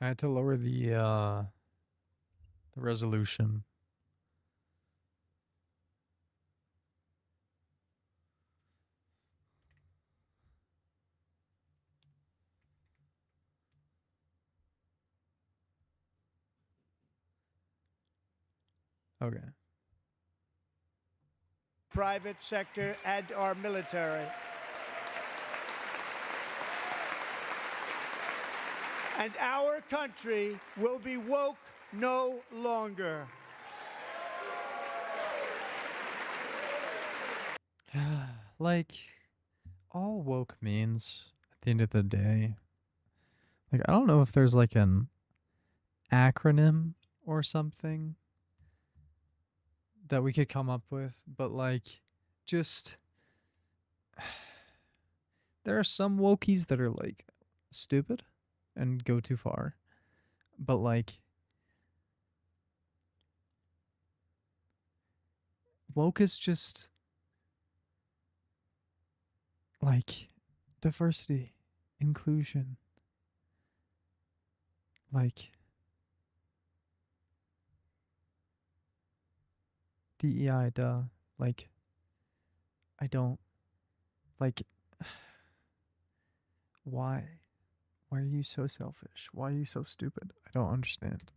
I had to lower the resolution. Okay. Private sector and our military. And our country will be woke no longer. Like, all woke means at the end of the day, like, I don't know if there's like an acronym or something that we could come up with, but like, just there are some wokies that are like stupid and go too far, but like, woke is just like diversity, inclusion, like DEI, duh. Like, I don't like why? Why are you so selfish? Why are you so stupid? I don't understand.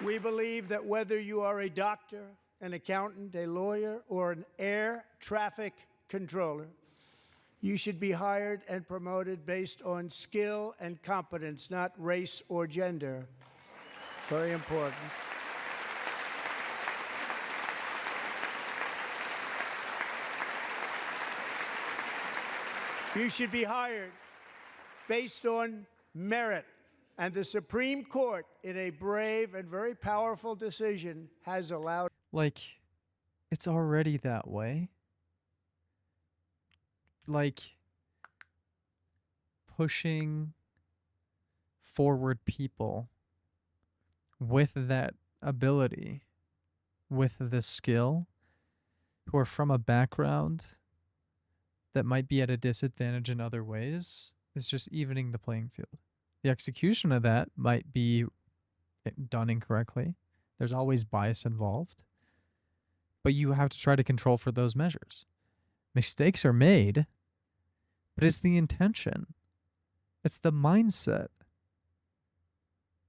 We believe that whether you are a doctor, an accountant, a lawyer, or an air traffic controller, you should be hired and promoted based on skill and competence, not race or gender. Very important. You should be hired based on merit. And the Supreme Court, in a brave and very powerful decision, has allowed. Like, it's already that way. Like, pushing forward people with that ability, with the skill, who are from a background that might be at a disadvantage in other ways, is just evening the playing field. The execution of that might be done incorrectly. There's always bias involved, but you have to try to control for those measures. Mistakes are made, but it's the intention, it's the mindset.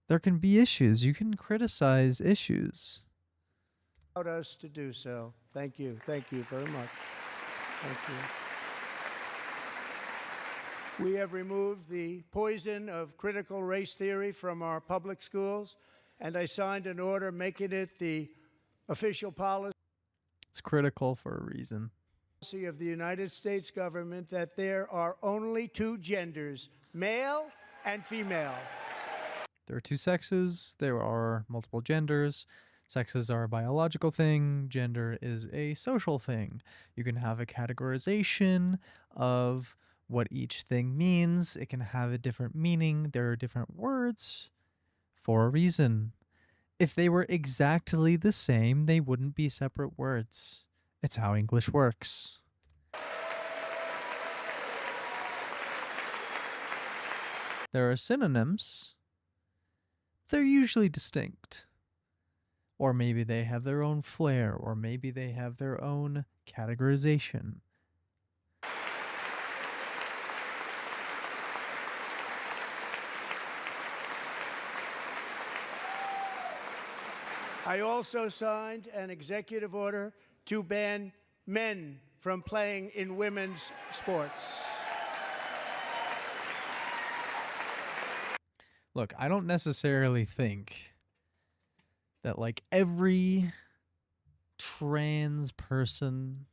There can be issues. You can criticize issues. Allowed us to do so. Thank you. Thank you very much. Thank you. We have removed the poison of critical race theory from our public schools, and I signed an order making it the official policy. It's critical for a reason. Of the United States government that there are only two genders, male and female. There are two sexes, there are multiple genders. Sexes are a biological thing, gender is a social thing. You can have a categorization of what each thing means, it can have a different meaning. There are different words for a reason. If they were exactly the same, they wouldn't be separate words. It's how English works. There are synonyms. They're usually distinct. Or maybe they have their own flair, or maybe they have their own categorization. I also signed an executive order to ban men from playing in women's sports. Look, I don't necessarily think that like every trans person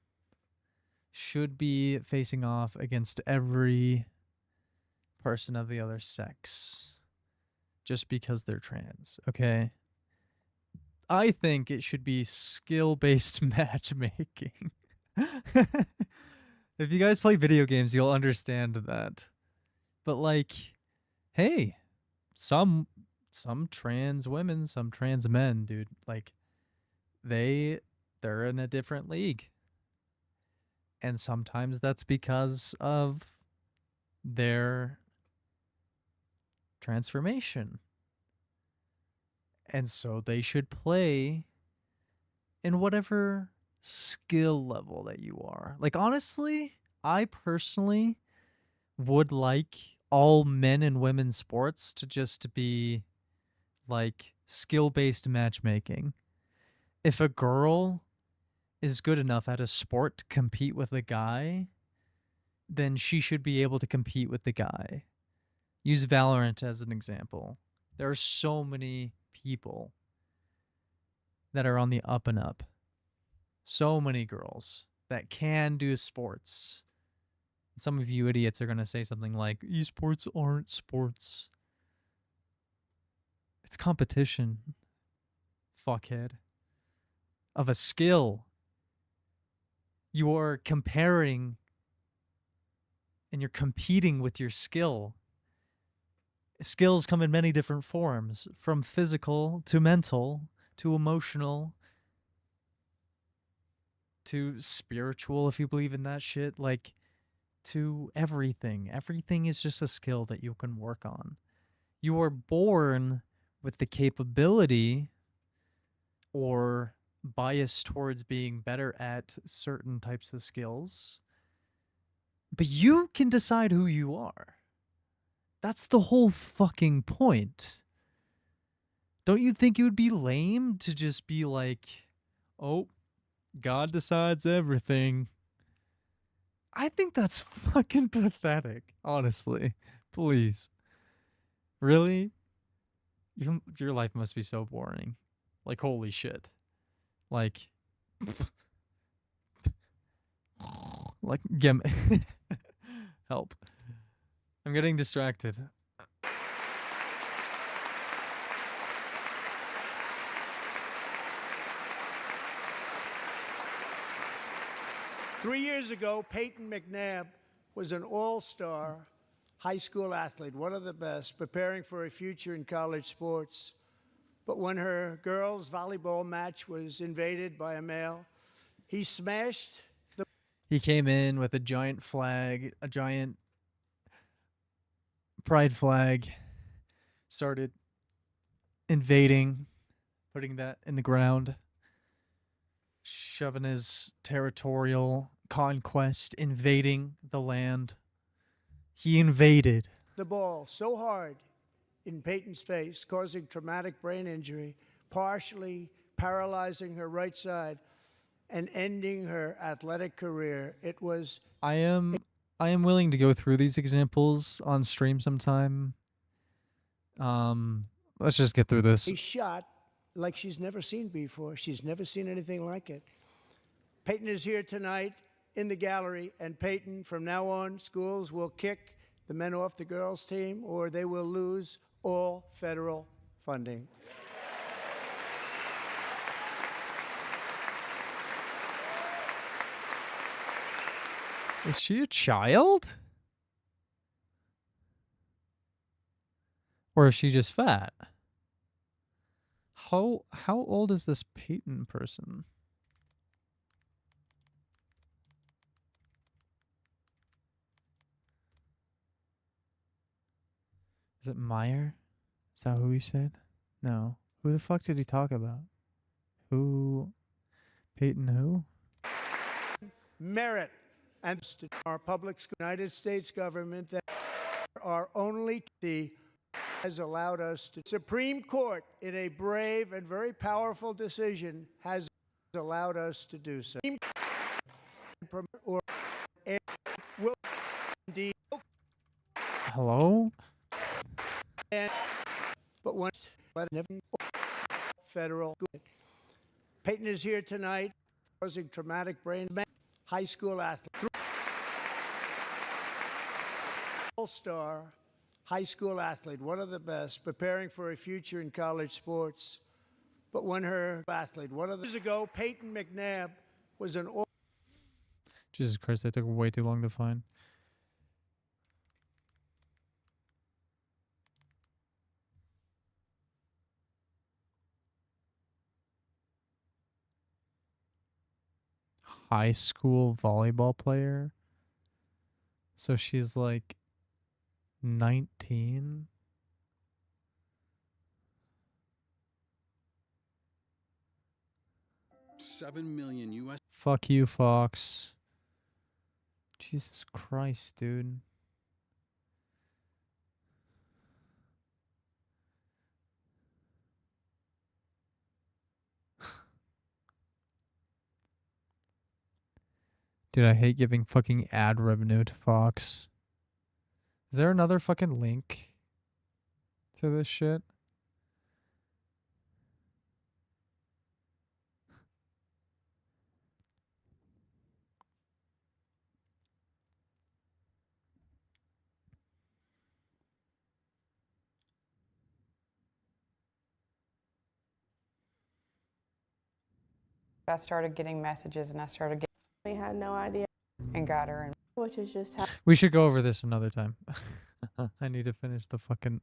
should be facing off against every person of the other sex just because they're trans, okay? I think it should be skill-based matchmaking. If you guys play video games, you'll understand that. But like, hey, some trans women, some trans men, dude, like they're in a different league. And sometimes that's because of their transformation. And so they should play in whatever skill level that you are. Like, honestly, I personally would like all men and women's sports to just be like skill based matchmaking. If a girl is good enough at a sport to compete with a guy, then she should be able to compete with the guy. Use Valorant as an example. There are so many people that are on the up and up. So many girls that can do sports. Some of you idiots are going to say something like, esports aren't sports. It's competition, fuckhead, of a skill. You are comparing and you're competing with your skill. Skills come in many different forms, from physical to mental to emotional to spiritual, if you believe in that shit, like to everything. Everything is just a skill that you can work on. You are born with the capability or bias towards being better at certain types of skills, but you can decide who you are. That's the whole fucking point. Don't you think it would be lame to just be like, oh, God decides everything? I think that's fucking pathetic, honestly. Please. Really? Your life must be so boring. Like, holy shit. Like, get me. Help. I'm getting distracted. 3 years ago, Peyton McNabb was an all-star high school athlete, one of the best, preparing for a future in college sports. But when her girls' volleyball match was invaded by a male, he smashed the... He came in with a giant flag, a giant pride flag, started invading, putting that in the ground, shoving his territorial conquest, invading the land. He invaded. the ball so hard in Peyton's face, causing traumatic brain injury, partially paralyzing her right side, and ending her athletic career. It was I am willing to go through these examples on stream sometime. Let's just get through this. a shot like she's never seen before. She's never seen anything like it. Peyton is here tonight in the gallery, and Peyton, from now on, schools will kick the men off the girls' team, or they will lose all federal funding. Is she a child? Or is she just fat? How old is this Peyton person? Is it Meyer? Is that who he said? No. Who the fuck did he talk about? Who? Peyton who? Merit and our public school, United States government, that are only the has allowed us to. Supreme Court, in a brave and very powerful decision, has allowed us to do so. Or will indeed. Hello? But once federal. Peyton is here tonight, causing traumatic brain. High school athlete, all-star high school athlete, one of the best, preparing for a future in college sports. But when her athlete, one of the years ago, Peyton McNabb was an all... Jesus Christ, that took way too long to find. High school volleyball player. So she's like 19? $7 million US. Fuck you, Fox. Jesus Christ, dude. Dude, I hate giving fucking ad revenue to Fox. Is there another fucking link to this shit? I started getting messages and I started getting. We had no idea. And got her. And which is just how. We should go over this another time. I need to finish the fucking.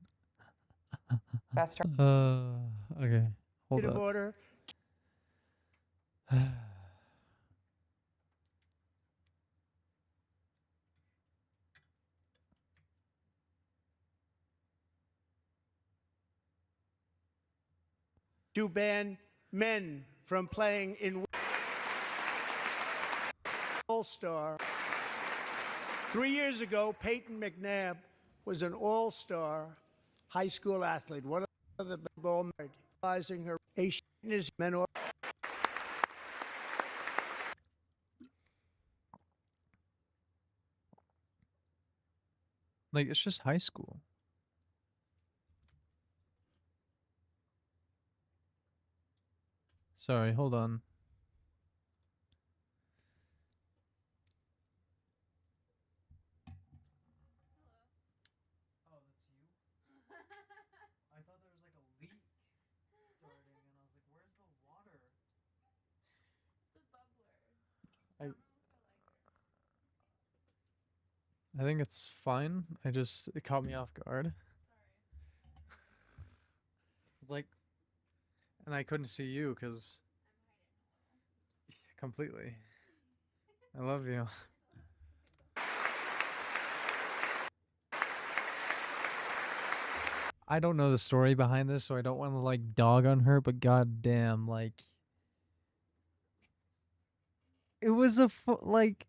Okay. Hold up. Order. To ban men from playing in All-Star. 3 years ago, Peyton McNabb was an all-star high school athlete, one of the ball realizing her is men or Like, it's just high school. Sorry, hold on. Oh, that's you? I thought there was like a leak starting, and I was like, where's the water? It's a bubbler. I think it's fine. It caught me off guard. It's like, and I couldn't see you because completely. I love you. I don't know the story behind this, so I don't want to like dog on her, but goddamn, like, it was like,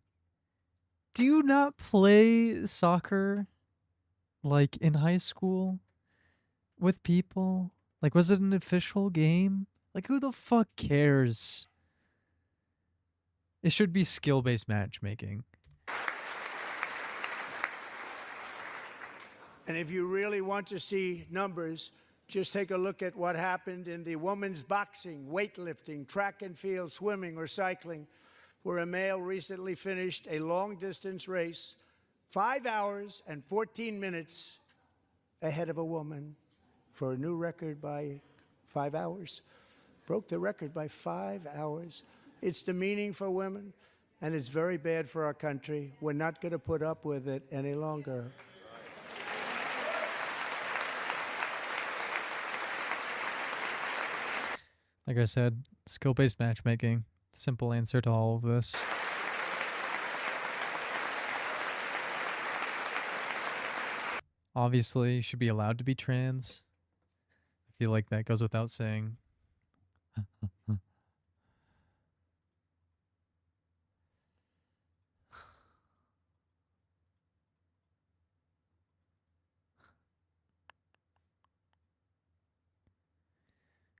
do you not play soccer like in high school with people? Like, was it an official game? Like, who the fuck cares? It should be skill-based matchmaking. And if you really want to see numbers, just take a look at what happened in the women's boxing, weightlifting, track and field, swimming, or cycling, where a male recently finished a long-distance race 5 hours and 14 minutes ahead of a woman for a new record by 5 hours. Broke the record by 5 hours. It's demeaning for women, and it's very bad for our country. We're not going to put up with it any longer. Like I said, skill-based matchmaking. Simple answer to all of this. Obviously, you should be allowed to be trans. I feel like that goes without saying.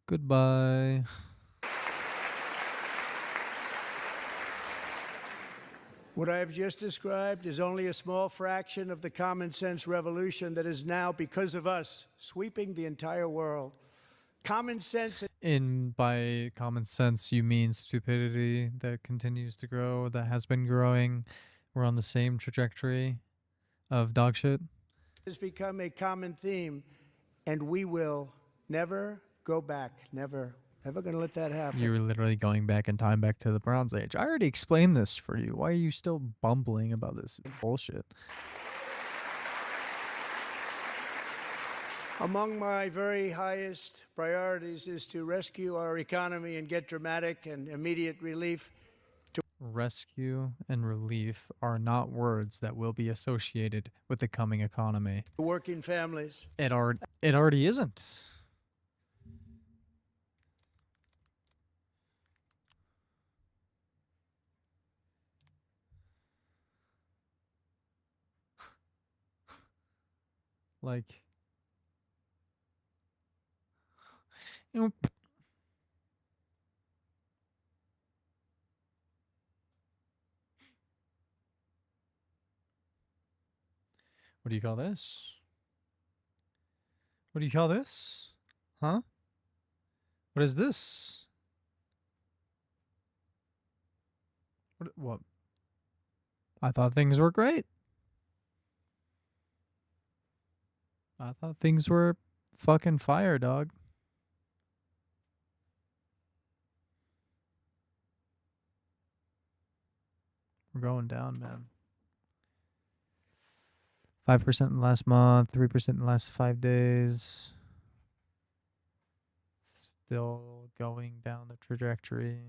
Goodbye. What I have just described is only a small fraction of the common sense revolution that is now, because of us, sweeping the entire world. Common sense. By common sense, you mean stupidity that continues to grow, that has been growing. We're on the same trajectory of dog shit. Has become a common theme, and we will never go back. Never. Never going to let that happen. You're literally going back in time, back to the Bronze Age. I already explained this for you. Why are you still bumbling about this bullshit? Among my very highest priorities is to rescue our economy and get dramatic and immediate relief rescue, and relief are not words that will be associated with the coming economy. Working families. It already isn't. Like, you know, what do you call this? What do you call this? Huh? What is this? What? I thought things were great. I thought things were fucking fire, dog. We're going down, man. 5% in the last month, 3% in the last 5 days. Still going down the trajectory.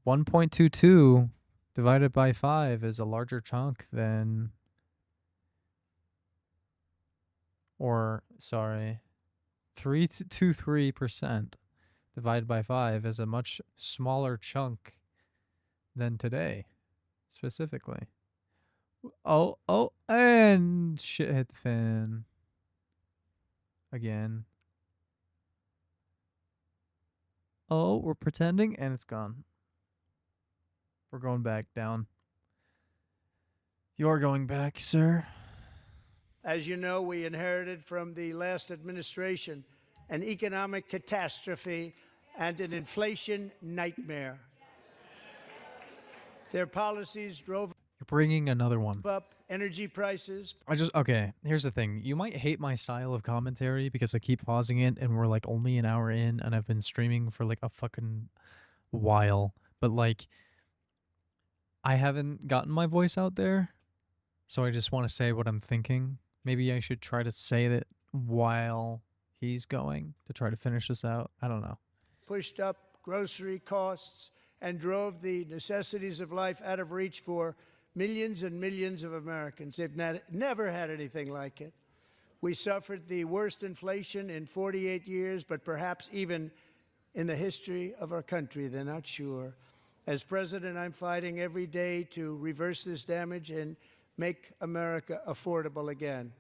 1.22 divided by 5 is a larger chunk than, or sorry, 3% divided by 5 is a much smaller chunk than today, specifically. Oh, and shit hit the fan. Again. Oh, we're pretending, and it's gone. We're going back down. You're going back, sir. As you know, we inherited from the last administration an economic catastrophe and an inflation nightmare. Their policies drove You're bringing another one. up energy prices. Okay, here's the thing. You might hate my style of commentary because I keep pausing it and we're like only an hour in and I've been streaming for like a fucking while. But like, I haven't gotten my voice out there. So I just want to say what I'm thinking. Maybe I should try to say it while he's going to try to finish this out. I don't know. Pushed up grocery costs and drove the necessities of life out of reach for millions and millions of Americans. They've never had anything like it. We suffered the worst inflation in 48 years, but perhaps even in the history of our country. They're not sure. As president, I'm fighting every day to reverse this damage and make America affordable again.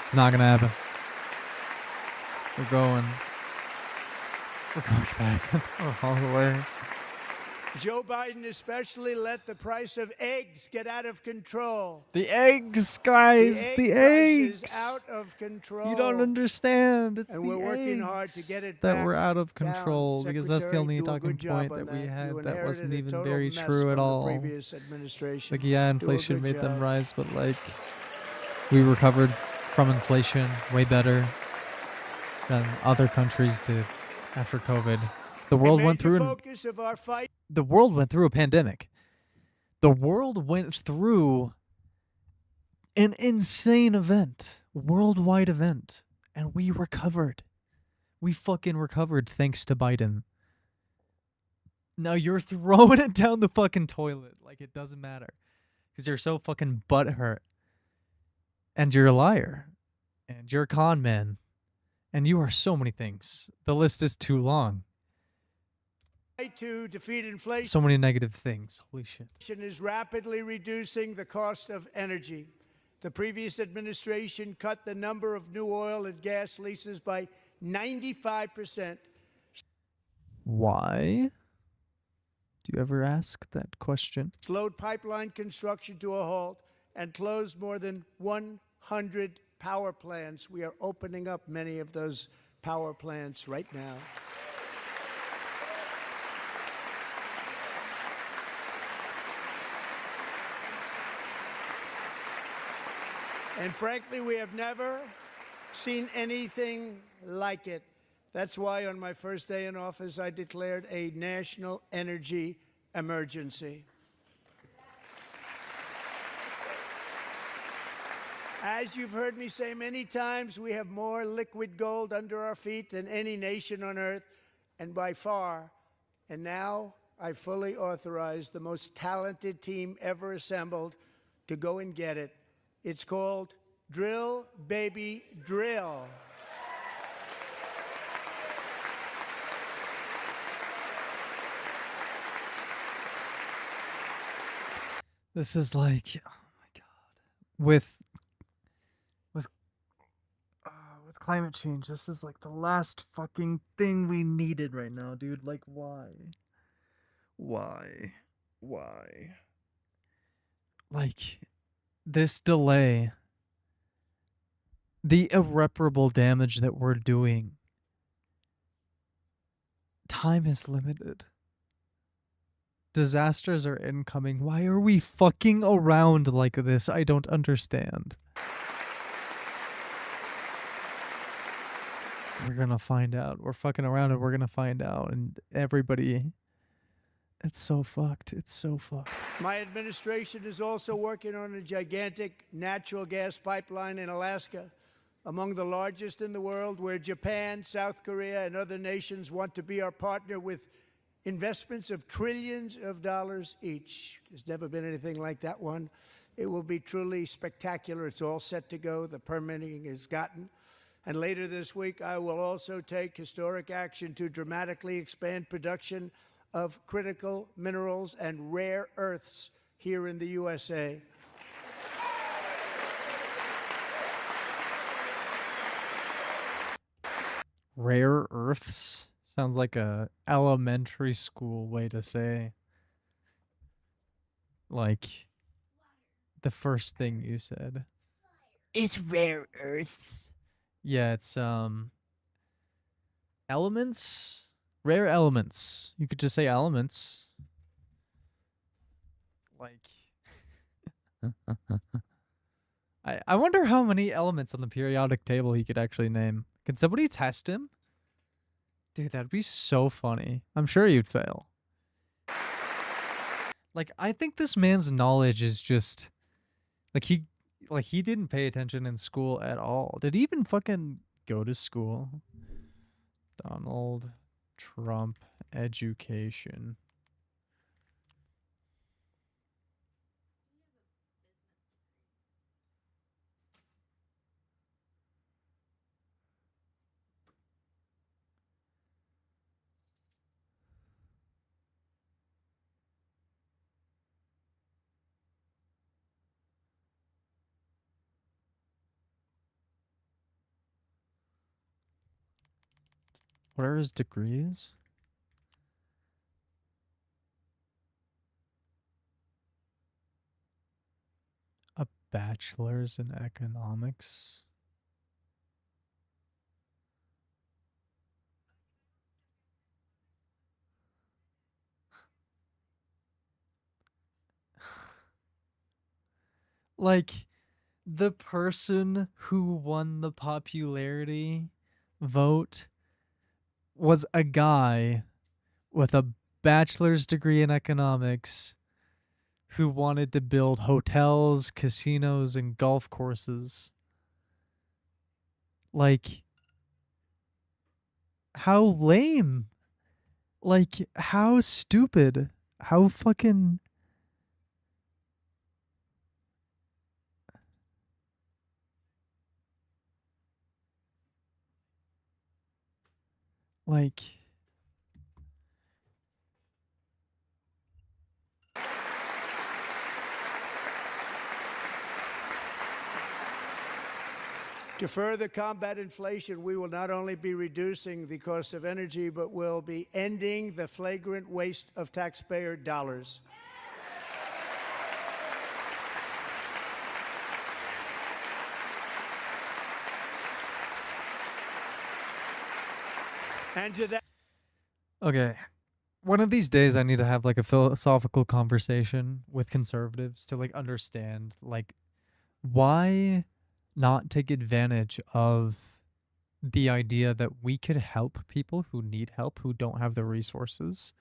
It's not going to happen. We're going back all the way. Joe Biden especially let the price of eggs get out of control. The eggs, guys. The eggs. Price is out of control. You don't understand. It's and the we're working eggs hard to get it that back were out of down. control because that's the only Secretary, do a talking good job point on that we You had that inherited wasn't a even total very mess true from at the all. previous administration. Like, yeah, Do a inflation good made them job. rise, but like, we recovered from inflation way better than other countries did after COVID. The world went through focus of our fight. The world went through a pandemic. The world went through an insane event, worldwide event, and we recovered. We fucking recovered thanks to Biden. Now you're throwing it down the fucking toilet like it doesn't matter because you're so fucking butthurt. And you're a liar. And you're a con man. And you are so many things. The list is too long. To defeat inflation. So many negative things. Holy shit. Is rapidly reducing the cost of energy. The previous administration cut the number of new oil and gas leases by 95%. Why? Do you ever ask that question? Slowed pipeline construction to a halt and closed more than 100 power plants. We are opening up many of those power plants right now. And frankly, we have never seen anything like it. That's why on my first day in office, I declared a national energy emergency. As you've heard me say many times, we have more liquid gold under our feet than any nation on earth, and by far. And now I fully authorize the most talented team ever assembled to go and get it. It's called Drill, Baby, Drill. This is like, oh my god, with with climate change, this is like the last fucking thing we needed right now, dude. Like, why, like this delay, the irreparable damage that we're doing. Time is limited. Disasters are incoming. Why are we fucking around like this? I don't understand. We're gonna find out. We're fucking around and we're gonna find out. And everybody, it's so fucked. It's so fucked. My administration is also working on a gigantic natural gas pipeline in Alaska, among the largest in the world, where Japan, South Korea, and other nations want to be our partner with investments of trillions of dollars each. There's never been anything like that one. It will be truly spectacular. It's all set to go. The permitting is gotten. And later this week, I will also take historic action to dramatically expand production of critical minerals and rare earths here in the USA. Rare earths? Sounds like a elementary school way to say. Like the first thing you said. It's rare earths. Yeah, it's elements? Rare elements. You could just say elements. Like I wonder how many elements on the periodic table he could actually name. Can somebody test him? Dude, that'd be so funny. I'm sure you'd fail. Like, I think this man's knowledge is just like he didn't pay attention in school at all. Did he even fucking go to school? Donald Trump education. What are his degrees? A bachelor's in economics. Like, the person who won the popularity vote was a guy with a bachelor's degree in economics who wanted to build hotels, casinos, and golf courses. Like, how lame. Like, how stupid. How fucking... Like... To further combat inflation, we will not only be reducing the cost of energy, but will be ending the flagrant waste of taxpayer dollars. And to that... Okay. One of these days I need to have like a philosophical conversation with conservatives to like understand like why not take advantage of the idea that we could help people who need help, who don't have the resources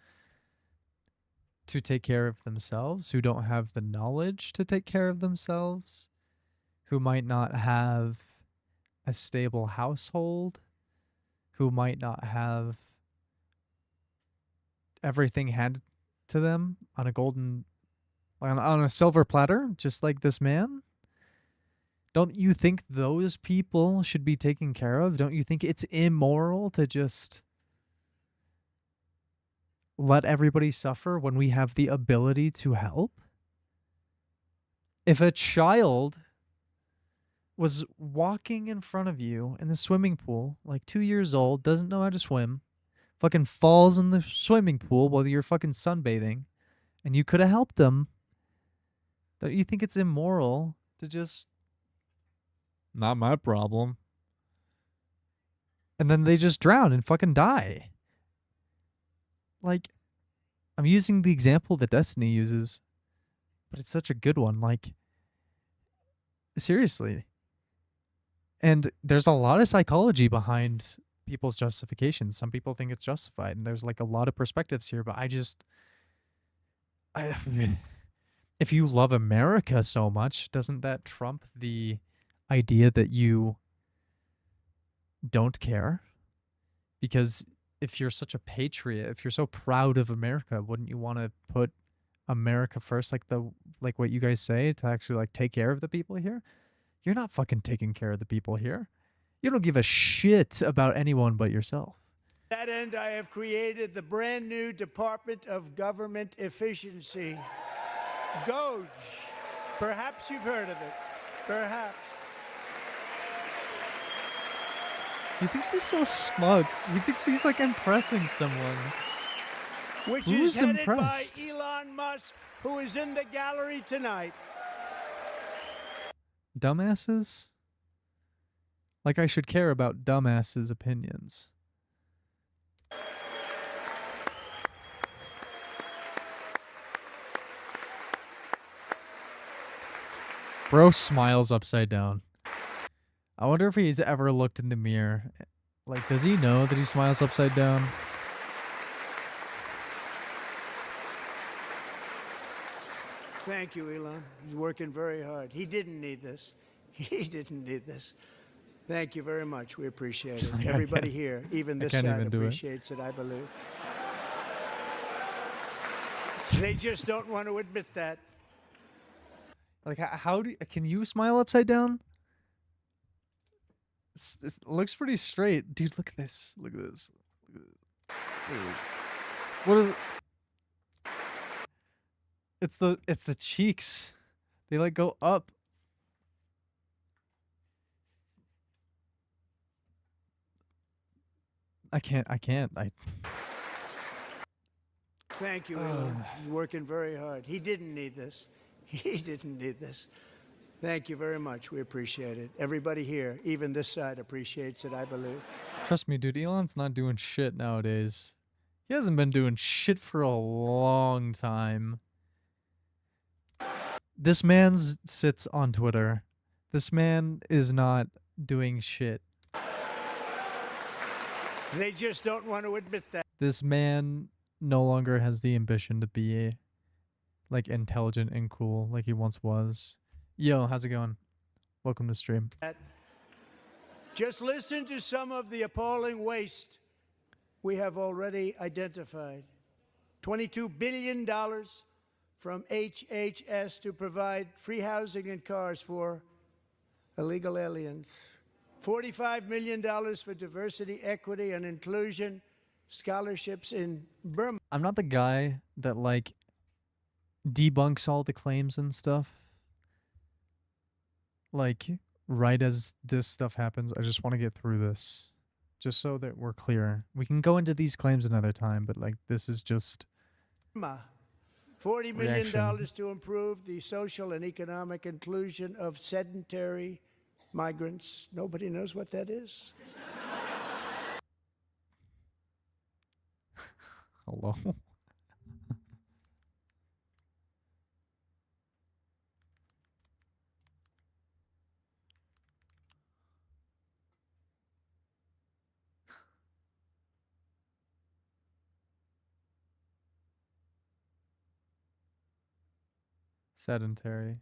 to take care of themselves, who don't have the knowledge to take care of themselves, who might not have a stable household, who might not have everything handed to them on a golden on a silver platter, just like this man? Don't you think those people should be taken care of? Don't you think it's immoral to just let everybody suffer when we have the ability to help? If a child was walking in front of you in the swimming pool, like 2 years old, doesn't know how to swim, fucking falls in the swimming pool while you're fucking sunbathing, and you could have helped them, don't you think it's immoral to just, not my problem? And then they just drown and fucking die. Like, I'm using the example that Destiny uses, but it's such a good one. Like, seriously. And there's a lot of psychology behind people's justifications. Some people think it's justified, and there's like a lot of perspectives here, but if you love America so much, doesn't that trump the idea that you don't care? Because if you're such a patriot, if you're so proud of America, wouldn't you want to put America first, like what you guys say, to actually like take care of the people here? You're not fucking taking care of the people here. You don't give a shit about anyone but yourself. To that end, I have created the brand new Department of Government Efficiency, GOGE. Perhaps you've heard of it. Perhaps. He thinks he's so smug. He thinks he's like impressing someone. Which Who's is headed impressed? by Elon Musk, who is in the gallery tonight. Dumbasses? Like I should care about dumbasses' opinions. Bro smiles upside down. I wonder if he's ever looked in the mirror. Like, does he know that he smiles upside down? Thank you, Elon. He's working very hard. He didn't need this. He didn't need this. Thank you very much. We appreciate it. Everybody here, even this can't side, even do it. appreciates it, I believe. They just don't want to admit that. Like, can you smile upside down? It looks pretty straight. Dude, look at this. Look at this. Look at this. What is it? It's the cheeks. They like go up. I can't. Thank you, Elon. He's working very hard. He didn't need this. He didn't need this. Thank you very much. We appreciate it. Everybody here, even this side, appreciates it, I believe. Trust me, dude, Elon's not doing shit nowadays. He hasn't been doing shit for a long time. This man sits on Twitter. This man is not doing shit. They just don't want to admit that. This man no longer has the ambition to be like intelligent and cool like he once was. Yo, how's it going? Welcome to stream. Just listen to some of the appalling waste we have already identified. $22 billion from HHS to provide free housing and cars for illegal aliens. $45 million for diversity, equity, and inclusion scholarships in Burma. I'm not the guy that like debunks all the claims and stuff. Like, right as this stuff happens, I just want to get through this. Just so that we're clear. We can go into these claims another time, but like this is just $40 million reaction. to improve the social and economic inclusion of sedentary migrants. Nobody knows what that is. Hello. Sedentary.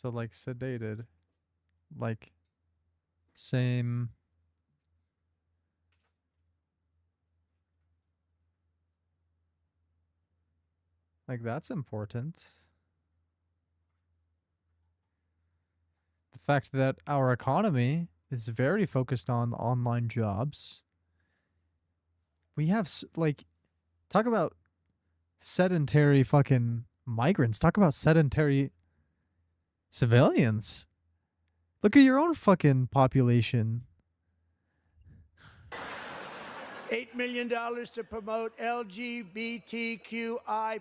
So like sedated, like same. Like that's important. The fact that our economy is very focused on online jobs. We have like talk about sedentary fucking migrants. Talk about sedentary civilians. Look at your own fucking population. $8 million to promote LGBTQI+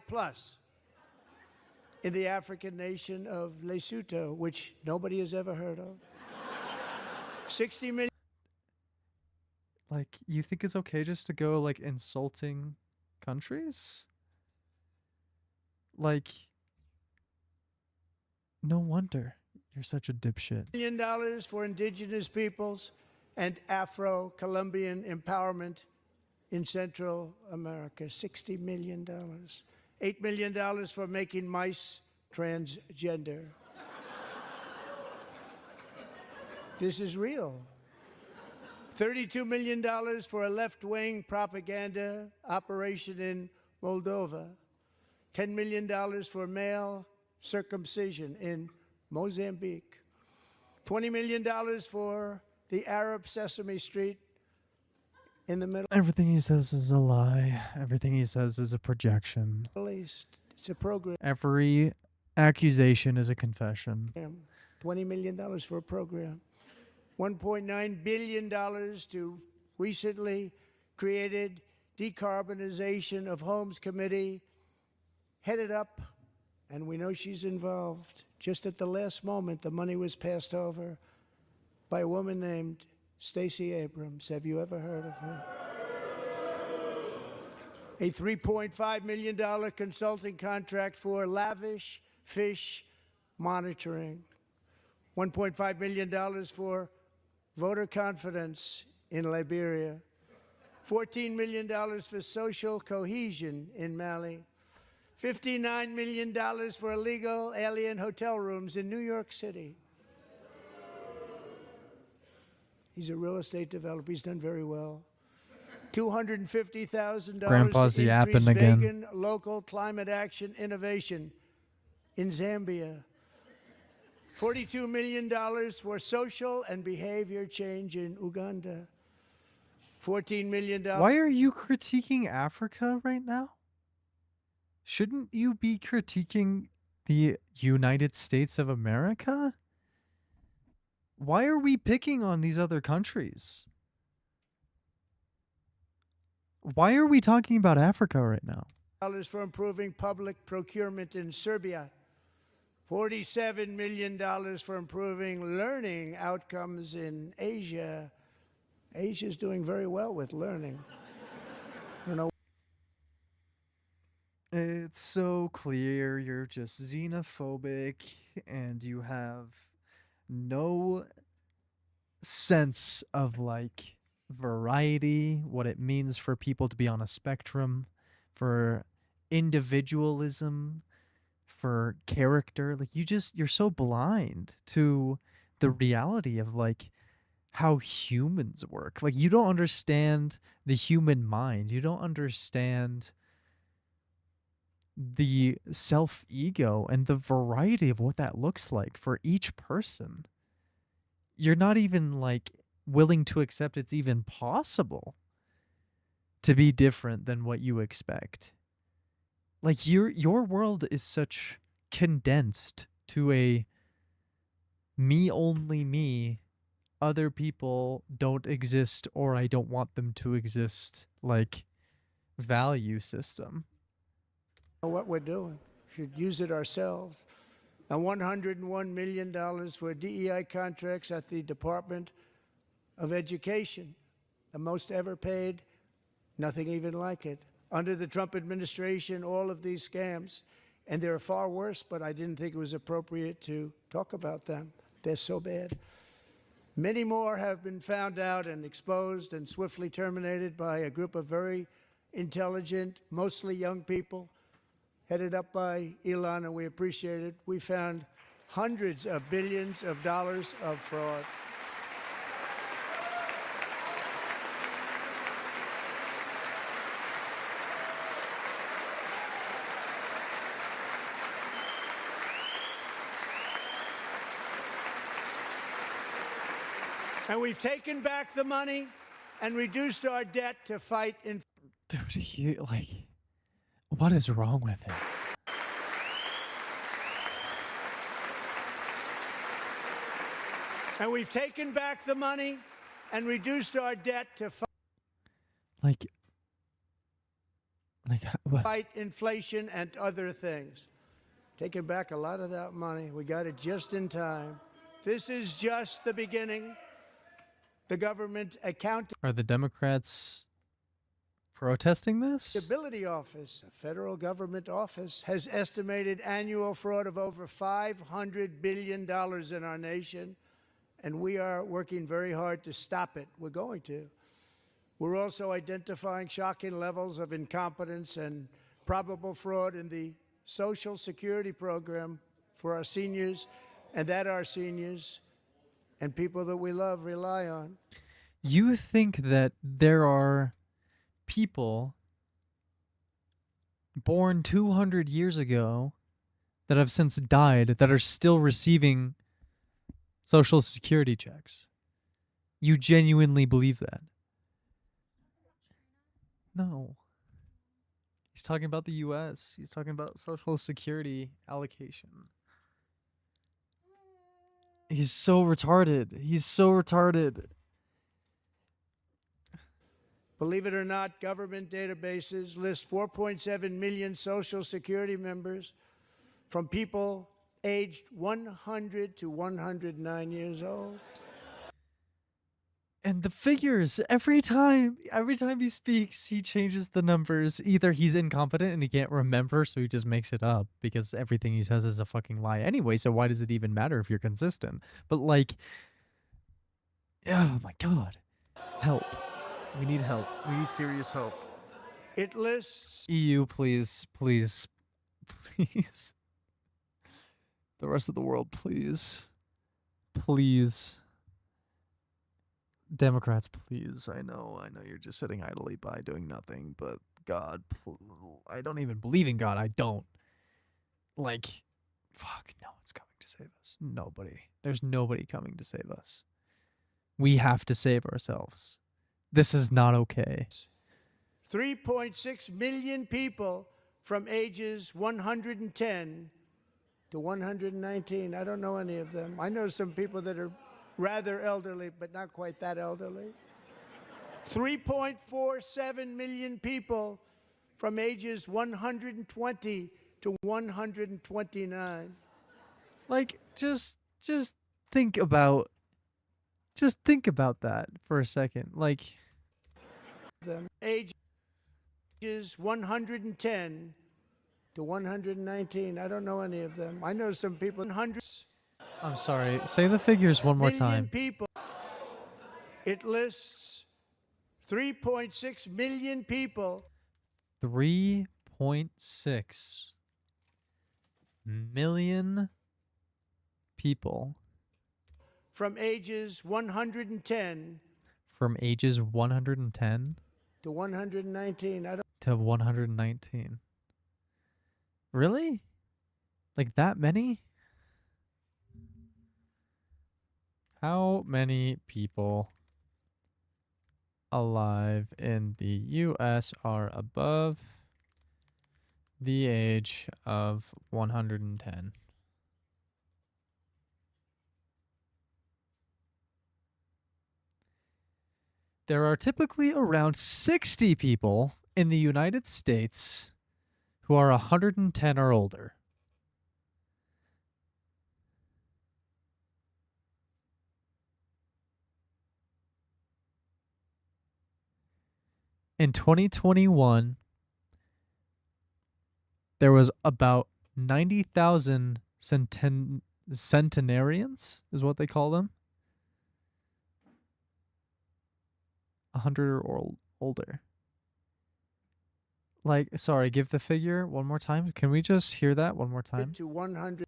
in the African nation of Lesotho, which nobody has ever heard of. 60 million. Like, you think it's okay just to go like insulting countries? Like, no wonder you're such a dipshit. $1 million for indigenous peoples and Afro-Colombian empowerment in Central America. $60 million. $8 million for making mice transgender. This is real. $32 million for a left-wing propaganda operation in Moldova. $10 million for male circumcision in Mozambique. $20 million for the Arab Sesame Street in the Middle Everything he says is a lie. Everything he says is a projection. East. It's a program. Every accusation is a confession. $20 million for a program. $1.9 billion to recently created Decarbonization of Homes Committee, headed up, and we know she's involved. Just at the last moment, the money was passed over by a woman named Stacey Abrams. Have you ever heard of her? A $3.5 million consulting contract for lavish fish monitoring. $1.5 million for voter confidence in Liberia. $14 million for social cohesion in Mali. $59 million for illegal alien hotel rooms in New York City. He's a real estate developer. He's done very well. $250,000 Grandpa's to yapping increase again. vegan local climate action innovation in Zambia. $42 million for social and behavior change in Uganda. $14 million. Why are you critiquing Africa right now? Shouldn't you be critiquing the United States of America? Why are we picking on these other countries? Why are we talking about Africa right now? For improving public procurement in Serbia. $47 million for improving learning outcomes in Asia. Asia's doing very well with learning. You know. It's so clear you're just xenophobic and you have no sense of like variety, what it means for people to be on a spectrum, for individualism, for character. Like you're so blind to the reality of like how humans work. Like you don't understand the human mind. You don't understand the self-ego and the variety of what that looks like for each person. You're not even like willing to accept it's even possible to be different than what you expect. Like your world is such condensed to a me only me, other people don't exist or I don't want them to exist like value system. What we're doing. Should use it ourselves. And $101 million for DEI contracts at the Department of Education, the most ever paid, nothing even like it. Under the Trump administration, all of these scams, and they're far worse, but I didn't think it was appropriate to talk about them. They're so bad. Many more have been found out and exposed and swiftly terminated by a group of very intelligent, mostly young people, headed up by Elon, and we appreciate it. We found hundreds of billions of dollars of fraud. And we've taken back the money and reduced our debt to fight inflation. Dude, what is wrong with him? And we've taken back the money and reduced our debt to What? fight inflation and other things. Taking back a lot of that money. We got it just in time. This is just the beginning. The government Are the Democrats protesting this? Accountability Office, a federal government office, has estimated annual fraud of over $500 billion in our nation, and we are working very hard to stop it. We're going to. We're also identifying shocking levels of incompetence and probable fraud in the Social Security program for our seniors, and that our seniors and people that we love rely on. You think that there are people born 200 years ago that have since died that are still receiving Social Security checks? You genuinely believe that? No. He's talking about the U.S. He's talking about Social Security allocation. He's so retarded. He's so retarded. Believe it or not, government databases list 4.7 million Social Security members from people aged 100 to 109 years old. And the figures, every time he speaks, he changes the numbers. Either he's incompetent and he can't remember, so he just makes it up because everything he says is a fucking lie anyway, so why does it even matter if you're consistent? But like, oh my God. Help. We need help. We need serious help. It lists EU, please, please, please. The rest of the world, please. Please. Democrats, please. I know you're just sitting idly by doing nothing, but God, I don't even believe in God. I don't. Like, fuck, no one's coming to save us. Nobody. There's nobody coming to save us. We have to save ourselves. This is not okay. 3.6 million people from ages 110 to 119. I don't know any of them. I know some people that are rather elderly, but not quite that elderly. 3.47 million people from ages 120 to 129. Like, just think about that for a second. Like, Them ages 110 to 119. I don't know any of them. I know some people. Hundreds. I'm sorry. Say the figures one more Million time. people. It lists 3.6 million people. 3.6 million people From ages 110 from ages 110 to 119. I don't. to 119. Really? Like that many? How many people alive in the U.S. are above the age of 110? There are typically around 60 people in the United States who are 110 or older. In 2021, there was about 90,000 centenarians, is what they call them. 100 or older. Like, sorry, give the figure one more time. Can we just hear that one more time? To 100.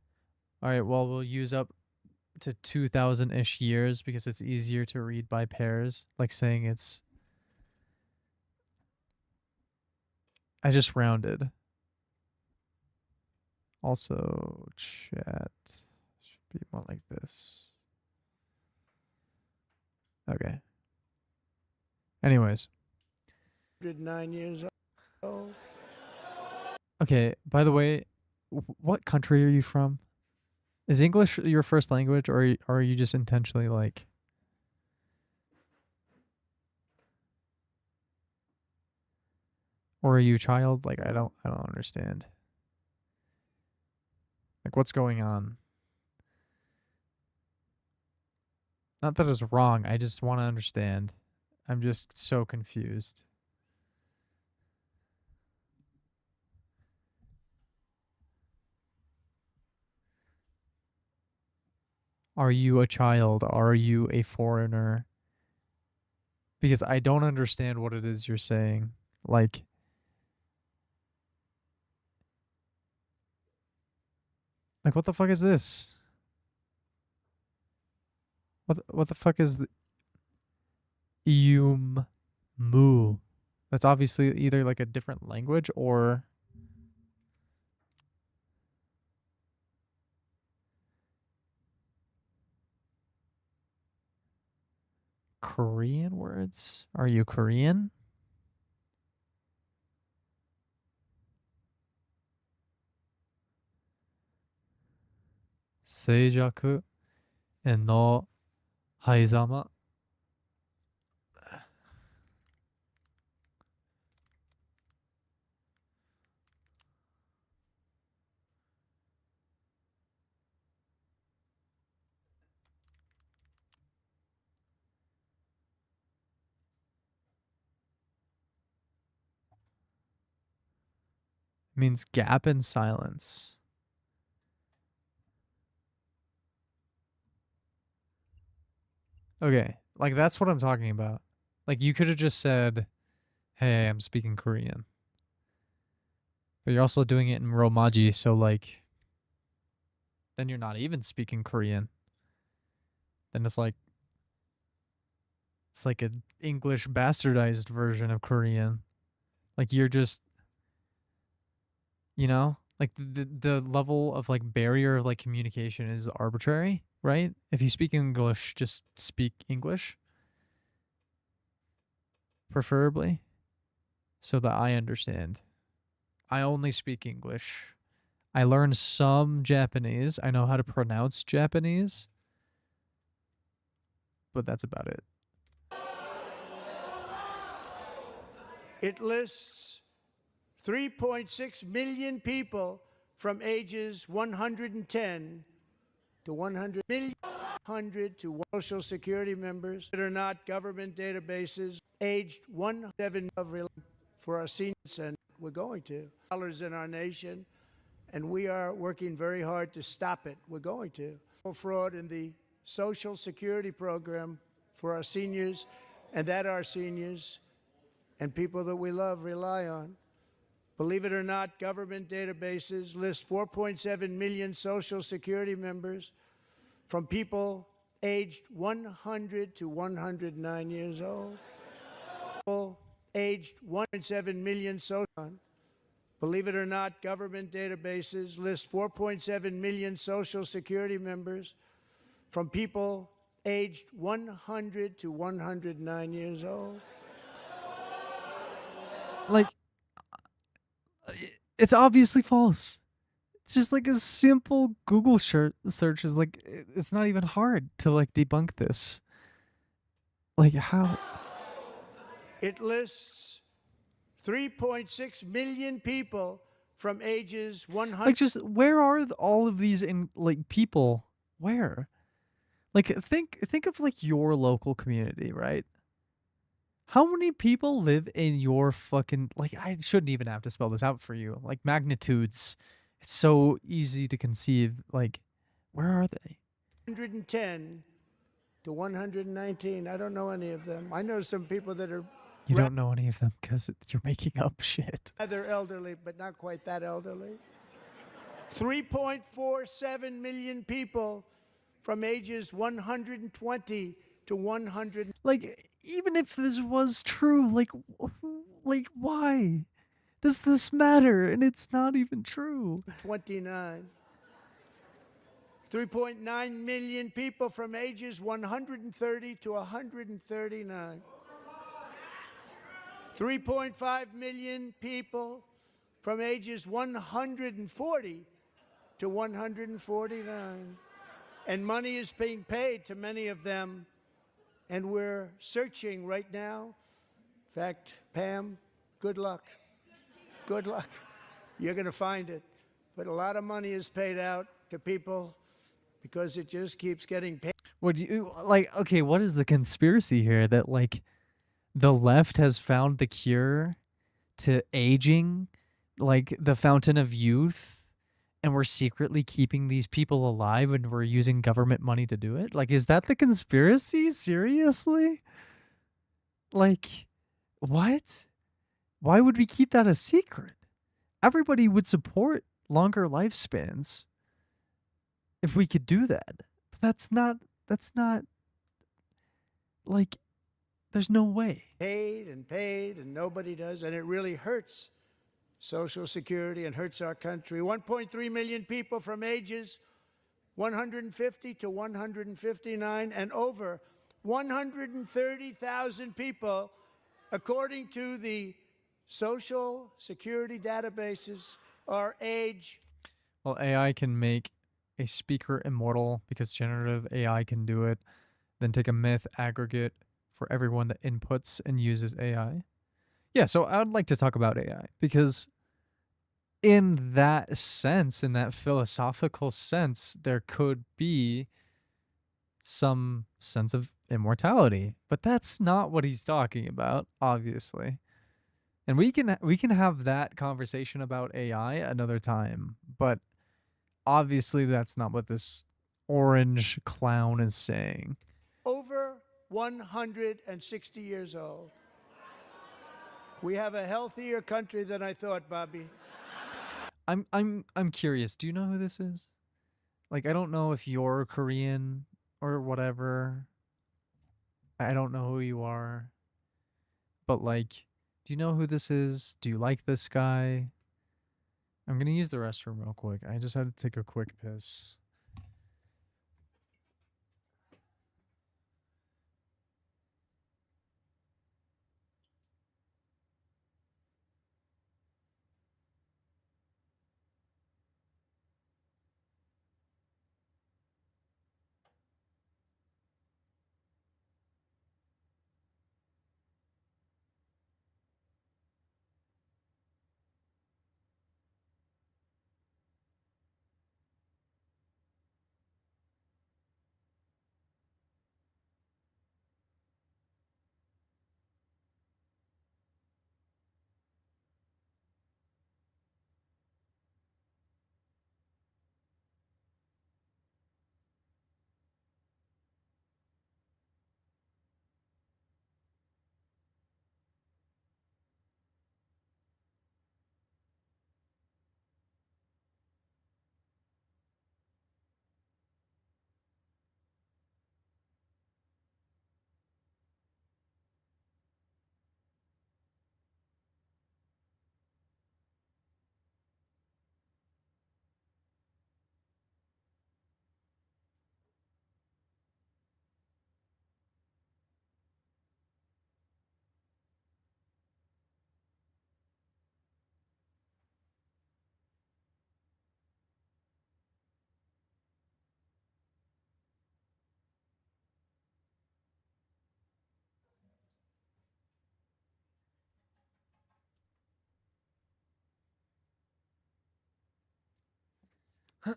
All right, well, we'll use up to 2,000-ish years because it's easier to read by pairs. Like saying it's... I just rounded. Also, chat should be more like this. Okay. Anyways. 109 years old. Okay, by the way, what country are you from? Is English your first language, or are you just intentionally like... Or are you a child? Like, I don't understand. Like, what's going on? Not that it's wrong, I just want to understand. I'm just so confused. Are you a child? Are you a foreigner? Because I don't understand what it is you're saying. Like, what the fuck is this? What the fuck is the Mu? That's obviously either like a different language or Korean words. Are you Korean? Seijaku and no haizama. Means gap in silence. Okay, like that's what I'm talking about. Like you could have just said, "Hey, I'm speaking Korean," but you're also doing it in Romaji, so like, then you're not even speaking Korean. Then it's like an English bastardized version of Korean. Like you're just, like the level of like barrier of like communication is arbitrary, right? If you speak English, just speak English, preferably, so that I understand. I only speak English. I learned some Japanese. I know how to pronounce Japanese, but that's about it. It lists 3.6 million people from ages 110 to 100 million, 100 to Social Security members that are not government databases, aged 17 for our seniors, and we're going to dollars in our nation, and we are working very hard to stop it. We're going to fraud in the Social Security program for our seniors, and that our seniors and people that we love rely on. Believe it or not, government databases list 4.7 million Social Security members from people aged 100 to 109 years old. People aged 1.7 million social. Believe it or not, government databases list 4.7 million Social Security members from people aged 100 to 109 years old. Like, it's obviously false. It's just like a simple Google search is like, it's not even hard to like debunk this. Like how? It lists 3.6 million people from ages 100. Like just where are all of these in like people? Where? Like think of like your local community, right? How many people live in your fucking, like, I shouldn't even have to spell this out for you. Like magnitudes. It's so easy to conceive. Like, where are they? 110 to 119. I don't know any of them. I know some people that are You don't know any of them because you're making up shit. rather elderly, but not quite that elderly. 3.47 million people from ages 120 to 100. Like, even if this was true, like, why does this matter? And it's not even true. 29. 3.9 million people from ages 130 to 139. 3.5 million people from ages 140 to 149. And money is being paid to many of them. And we're searching right now. In fact, Pam, good luck. Good luck. You're going to find it. But a lot of money is paid out to people because it just keeps getting paid. What do you like? Okay, what is the conspiracy here that like the left has found the cure to aging, like the fountain of youth, and we're secretly keeping these people alive and we're using government money to do it? Like, is that the conspiracy? Seriously? Like, what? Why would we keep that a secret? Everybody would support longer lifespans if we could do that. But that's not like there's no way. Paid, and nobody does. And it really hurts Social Security and hurts our country. 1.3 million people from ages 150 to 159, and over 130,000 people, according to the Social Security databases, are age. Well, AI can make a speaker immortal because generative AI can do it, then take a myth aggregate for everyone that inputs and uses AI. Yeah, so I would like to talk about AI because in that sense, in that philosophical sense, there could be some sense of immortality, but that's not what he's talking about, obviously. And we can have that conversation about AI another time, but obviously that's not what this orange clown is saying. Over 160 years old. We have a healthier country than I thought, Bobby. I'm curious. Do you know who this is? Like, I don't know if you're Korean or whatever. I don't know who you are. But like, do you know who this is? Do you like this guy? I'm gonna use the restroom real quick. I just had to take a quick piss.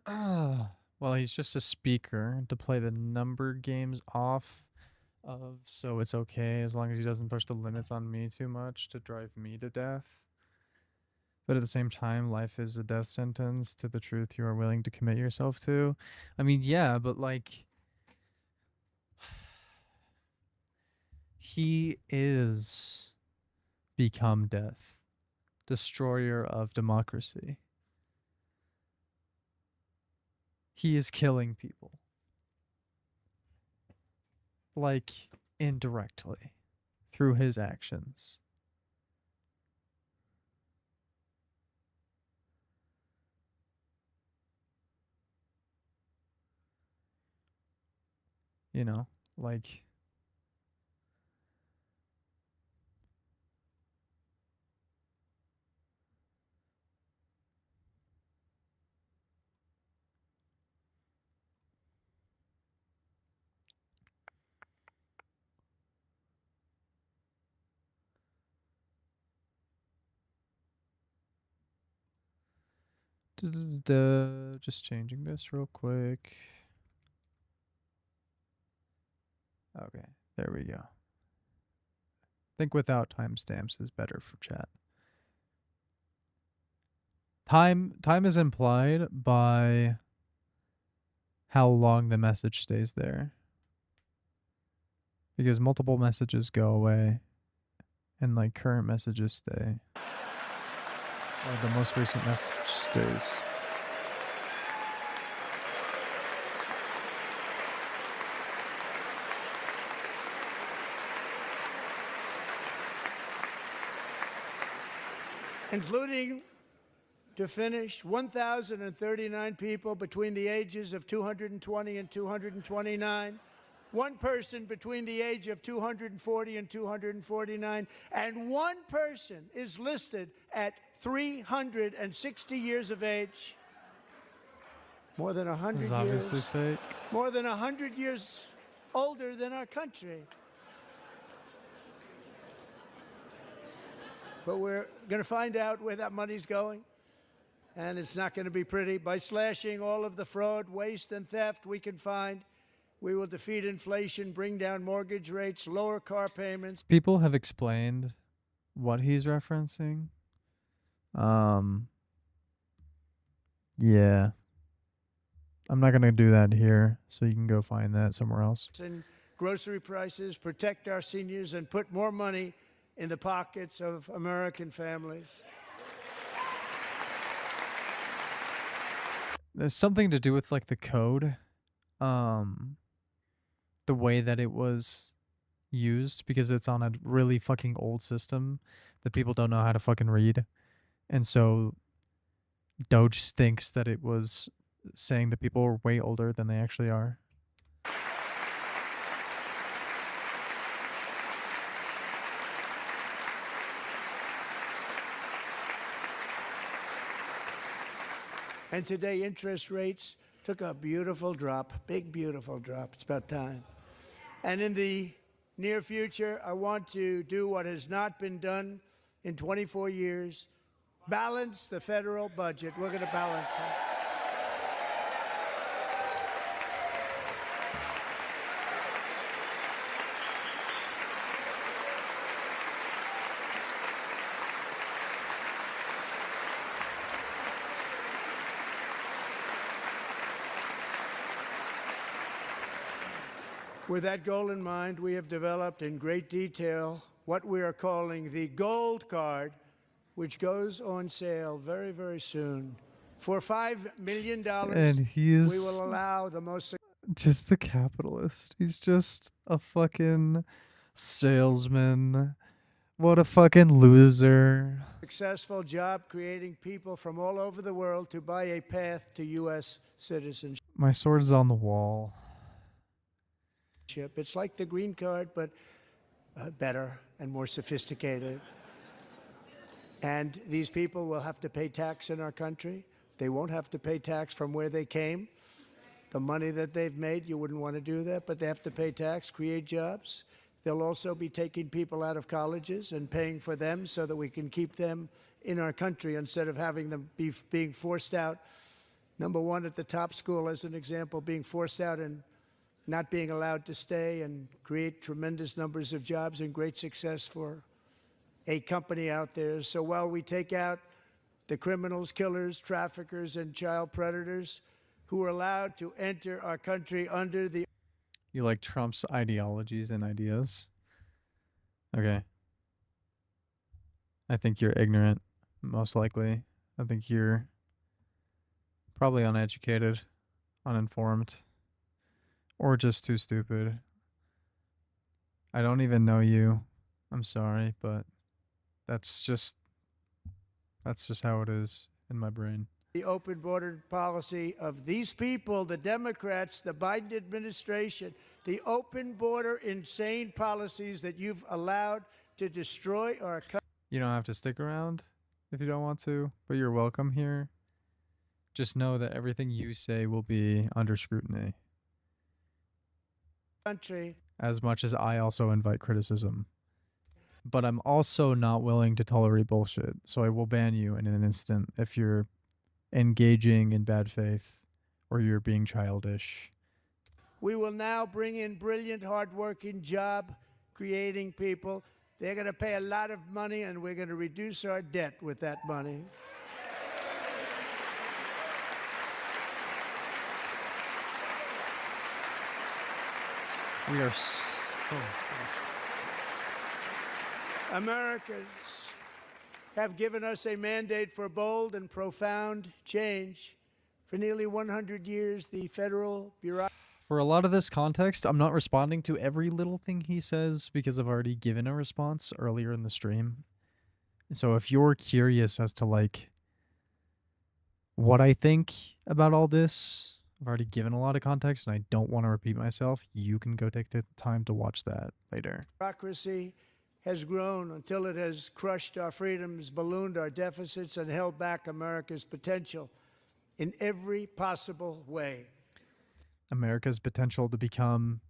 Well, he's just a speaker to play the number games off of, so it's okay as long as he doesn't push the limits on me too much to drive me to death. But at the same time, life is a death sentence to the truth you are willing to commit yourself to. I mean, yeah, but like, he is become death, destroyer of democracy. he is killing people. Like, indirectly. Through his actions. You know, like... Just changing this real quick. Okay, there we go. I think without timestamps is better for chat. Time is implied by how long the message stays there. Because multiple messages go away and like current messages stay. Or the most recent message stays. Including, to finish, 1,039 people between the ages of 220 and 229, one person between the age of 240 and 249, and one person is listed at 360 years of age. More than 100 This is years. obviously fake. More than 100 years older than our country. But we're going to find out where that money's going, and it's not going to be pretty. By slashing all of the fraud, waste, and theft we can find, we will defeat inflation, bring down mortgage rates, lower car payments. People have explained what he's referencing. Yeah. I'm not going to do that here, so you can go find that somewhere else. And grocery prices, protect our seniors, and put more money in the pockets of American families. There's something to do with like the code. The way that it was used, because it's on a really fucking old system that people don't know how to fucking read. And so Doge thinks that it was saying that people are way older than they actually are. And today, interest rates took a beautiful drop, big, beautiful drop. It's about time. And in the near future, I want to do what has not been done in 24 years, balance the federal budget. We're going to balance it. With that goal in mind, we have developed in great detail what we are calling the Gold Card, which goes on sale very, very soon. For $5 million, And he's we will allow the most just a capitalist. He's just a fucking salesman. What a fucking loser. successful job-creating people from all over the world to buy a path to U.S. citizenship. My sword is on the wall. It's like the green card, but better and more sophisticated. And these people will have to pay tax in our country. They won't have to pay tax from where they came. The money that they've made, you wouldn't want to do that, but they have to pay tax, create jobs. They'll also be taking people out of colleges and paying for them so that we can keep them in our country instead of having them being forced out. Number one, at the top school, as an example, being forced out and not being allowed to stay, and create tremendous numbers of jobs and great success for a company out there. So while we take out the criminals, killers, traffickers, and child predators who are allowed to enter our country under the... You like Trump's ideologies and ideas? Okay. I think you're ignorant, most likely. I think you're probably uneducated. uninformed, or just too stupid. I don't even know you. I'm sorry, but that's just how it is in my brain. The open border policy of these people, the Democrats, the Biden administration, the open border insane policies that you've allowed to destroy our country. You don't have to stick around if you don't want to, but you're welcome here. Just know that everything you say will be under scrutiny. As much as I also invite criticism. But I'm also not willing to tolerate bullshit, so I will ban you in an instant if you're engaging in bad faith or you're being childish. We will now bring in brilliant, hardworking, job-creating people. They're going to pay a lot of money, and we're going to reduce our debt with that money. We are so fucked. Americans have given us a mandate for bold and profound change. For nearly 100 years, the federal bureaucracy. For a lot of this context, I'm not responding to every little thing he says because I've already given a response earlier in the stream. So if you're curious as to like what I think about all this, I've already given a lot of context and I don't want to repeat myself. You can go take the time to watch that later. Bureaucracy has grown until it has crushed our freedoms, ballooned our deficits, and held back America's potential in every possible way. America's potential to become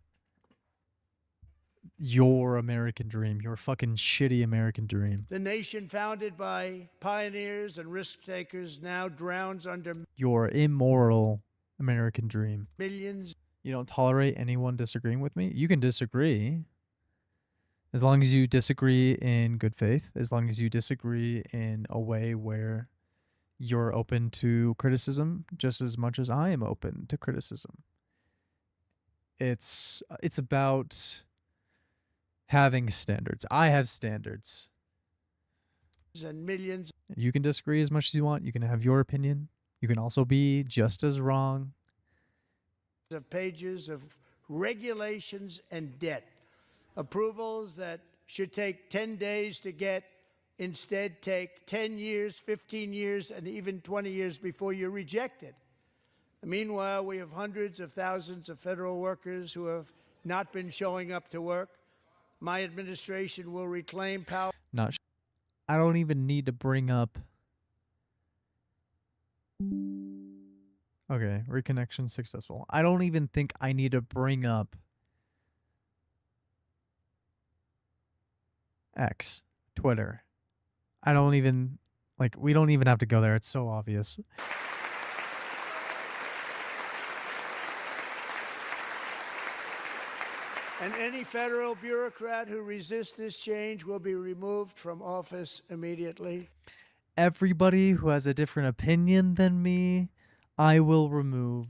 your American dream, your fucking shitty American dream. The nation founded by pioneers and risk takers now drowns under your immoral American dream. Millions. You don't tolerate anyone disagreeing with me? You can disagree. As long as you disagree in good faith, as long as you disagree in a way where you're open to criticism just as much as I am open to criticism. It's about having standards. I have standards. And millions. You can disagree as much as you want. You can have your opinion. You can also be just as wrong. Of pages of regulations and debt. Approvals that should take 10 days to get instead take 10 years, 15 years, and even 20 years before you're rejected. Meanwhile, we have hundreds of thousands of federal workers who have not been showing up to work. My administration will reclaim power. I don't even need to bring up. Okay, reconnection successful. I don't even think I need to bring up X, Twitter. I don't even, like, we don't even have to go there. It's so obvious. And any federal bureaucrat who resists this change will be removed from office immediately. Everybody who has a different opinion than me, I will remove.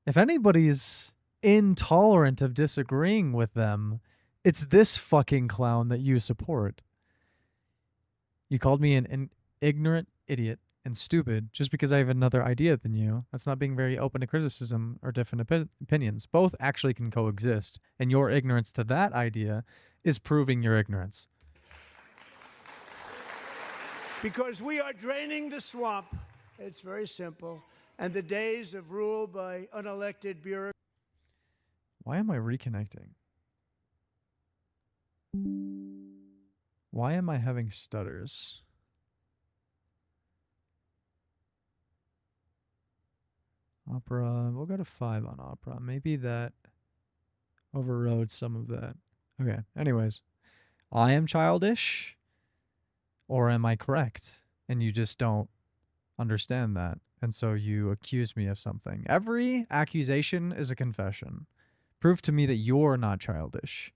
If anybody's intolerant of disagreeing with them, it's this fucking clown that you support. You called me an ignorant idiot and stupid just because I have another idea than you. That's not being very open to criticism or different opinions. Both actually can coexist, and your ignorance to that idea is proving your ignorance. Because we are draining the swamp. It's very simple. And the days of rule by unelected bureaucrats. Why am I reconnecting? Why am I having stutters? Opera. We'll go to 5 on Opera. Maybe that overrode some of that. Okay. Anyways, I am childish, or am I correct? And you just don't understand that. And so you accuse me of something. Every accusation is a confession. Prove to me that you're not childish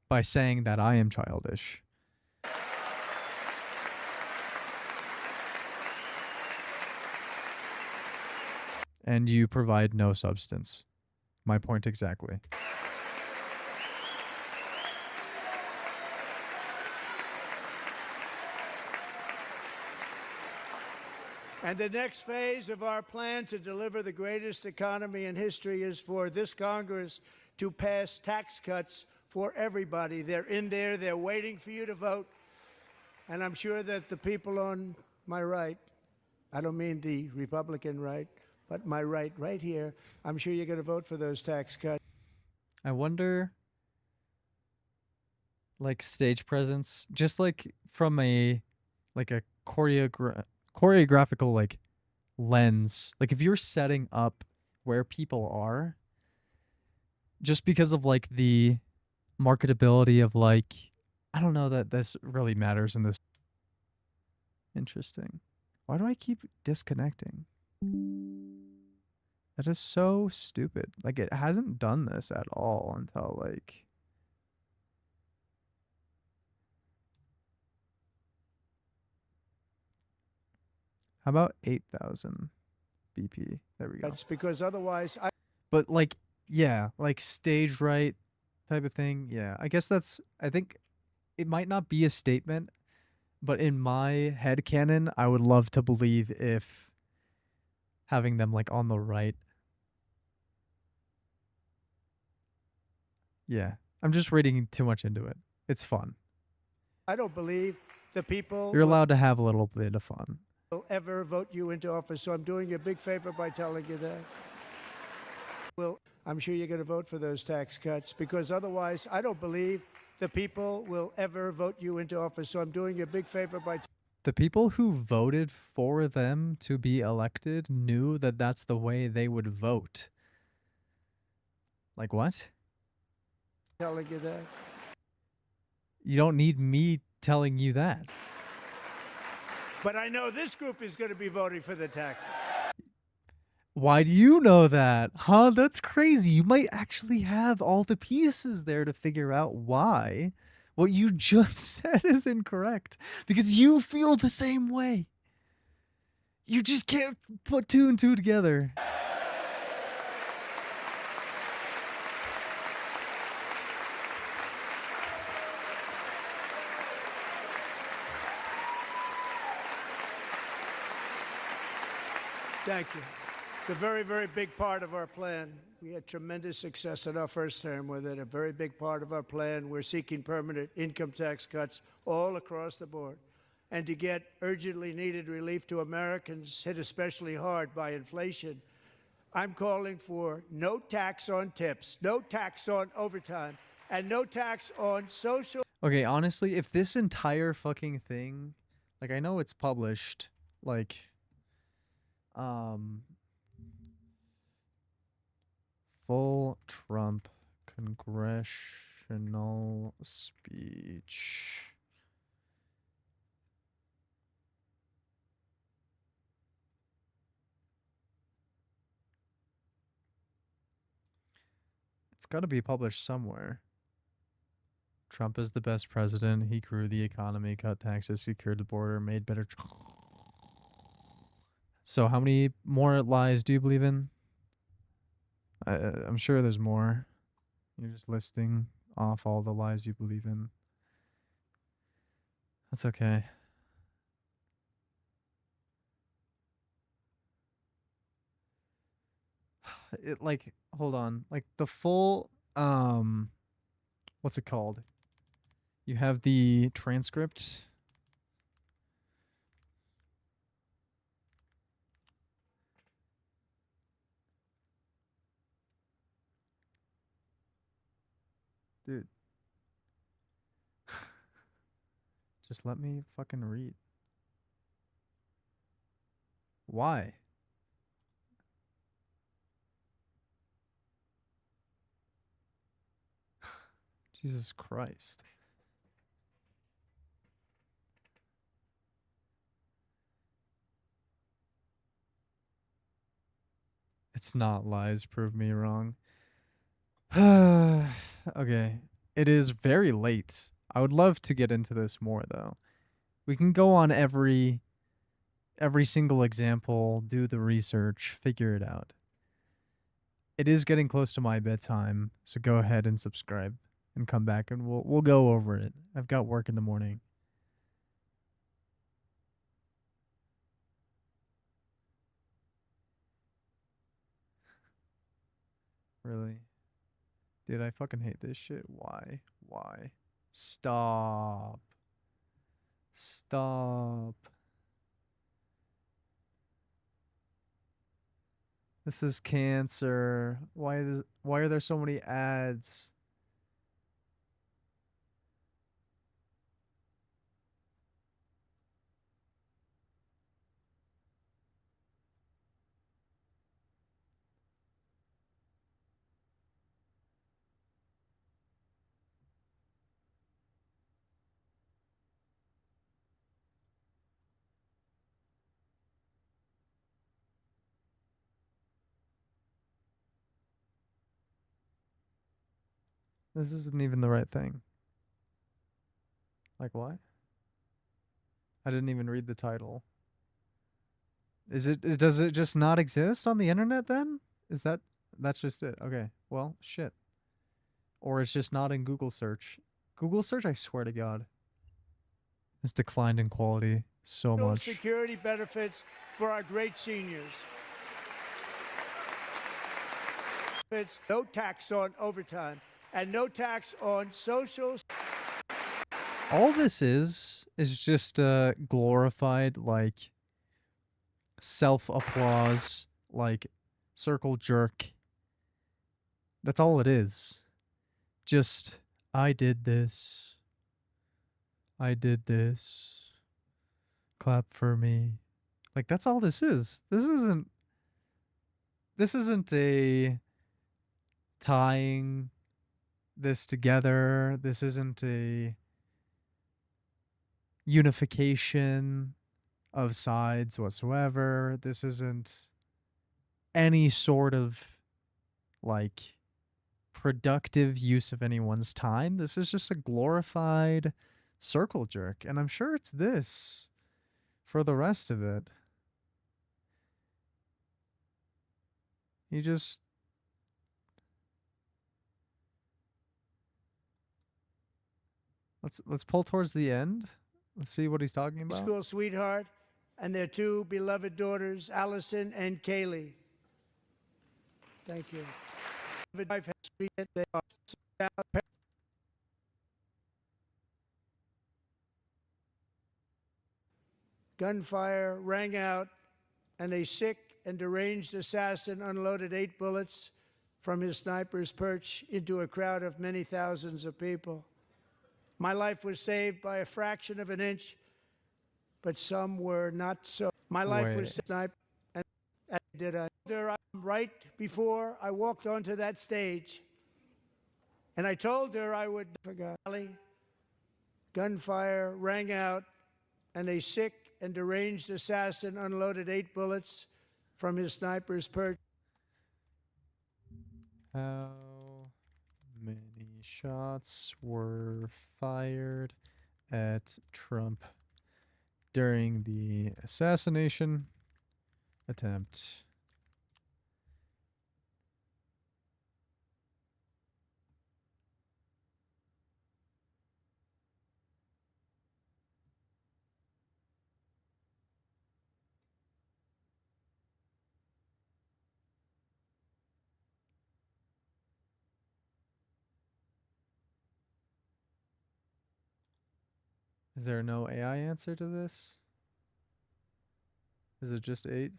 by saying that I am childish. And you provide no substance. My point exactly. And the next phase of our plan to deliver the greatest economy in history is for this Congress to pass tax cuts for everybody. They're in there. They're waiting for you to vote. And I'm sure that the people on my right, I don't mean the Republican right, but my right here, I'm sure you're going to vote for those tax cuts. I wonder, like, stage presence, just like from a choreographical like lens. Like if you're setting up where people are, just because of like the marketability of like, I don't know that this really matters in this. Interesting. Why do I keep disconnecting? That is so stupid. Like it hasn't done this at all until like. How about 8,000 BP? There we go. That's because otherwise But like, yeah, like stage right type of thing. Yeah, I guess I think it might not be a statement, but in my head canon, I would love to believe if having them like on the right. Yeah, I'm just reading too much into it. It's fun. I don't believe the people You're allowed to have a little bit of fun. will ever vote you into office. So I'm doing you a big favor by telling you that. Well, I'm sure you're going to vote for those tax cuts because otherwise I don't believe the people will ever vote you into office. So I'm doing you a big favor by The people who voted for them to be elected knew that that's the way they would vote. Like what? telling you that. You don't need me telling you that. But I know this group is going to be voting for the tax. Why do you know that? Huh? That's crazy. You might actually have all the pieces there to figure out why what you just said is incorrect. Because you feel the same way. You just can't put two and two together. Thank you. It's a very, very big part of our plan. We had tremendous success in our first term with it. A very big part of our plan. We're seeking permanent income tax cuts all across the board. And to get urgently needed relief to Americans hit especially hard by inflation, I'm calling for no tax on tips, no tax on overtime, and no tax on social. Okay, honestly, if this entire fucking thing, like I know it's published, like full Trump congressional speech. It's got to be published somewhere. Trump is the best president. He grew the economy, cut taxes, secured the border, made better. So how many more lies do you believe in? I'm sure there's more. You're just listing off all the lies you believe in. That's okay. It like hold on. Like the full what's it called? You have the transcript. Dude. Just let me fucking read. Why? Jesus Christ. It's not lies, prove me wrong. Okay. It is very late. I would love to get into this more though. We can go on every single example, do the research, figure it out. It is getting close to my bedtime, so go ahead and subscribe and come back and we'll go over it. I've got work in the morning. Really? Dude, I fucking hate this shit. Why? Why? Stop. Stop. This is cancer. Why are there so many ads? This isn't even the right thing. Like what? I didn't even read the title. Does it just not exist on the internet then? That's just it. Okay. Well, shit. Or it's just not in Google search. Google search, I swear to God, has declined in quality so Social much. security benefits for our great seniors. It's no tax on overtime and no tax on social. All this is just a glorified like self applause, like circle jerk. That's all it is. Just I did this. I did this. Clap for me. Like that's all this is. This isn't a tying this together. This isn't a unification of sides whatsoever. This isn't any sort of like productive use of anyone's time. This is just a glorified circle jerk. And I'm sure it's this for the rest of it. You just let's pull towards the end. Let's see what he's talking about. School sweetheart and their two beloved daughters, Allison and Kaylee. Thank you. They are gunfire rang out, and a sick and deranged assassin unloaded 8 bullets from his sniper's perch into a crowd of many thousands of people. My life was saved by a fraction of an inch, but some were not so. My life was sniped, and did I? Right before I walked onto that stage, and I told her I would forget. Gunfire rang out, and a sick and deranged assassin unloaded 8 bullets from his sniper's perch. How many shots were fired at Trump during the assassination attempt? Is there no AI answer to this? Is it just 8?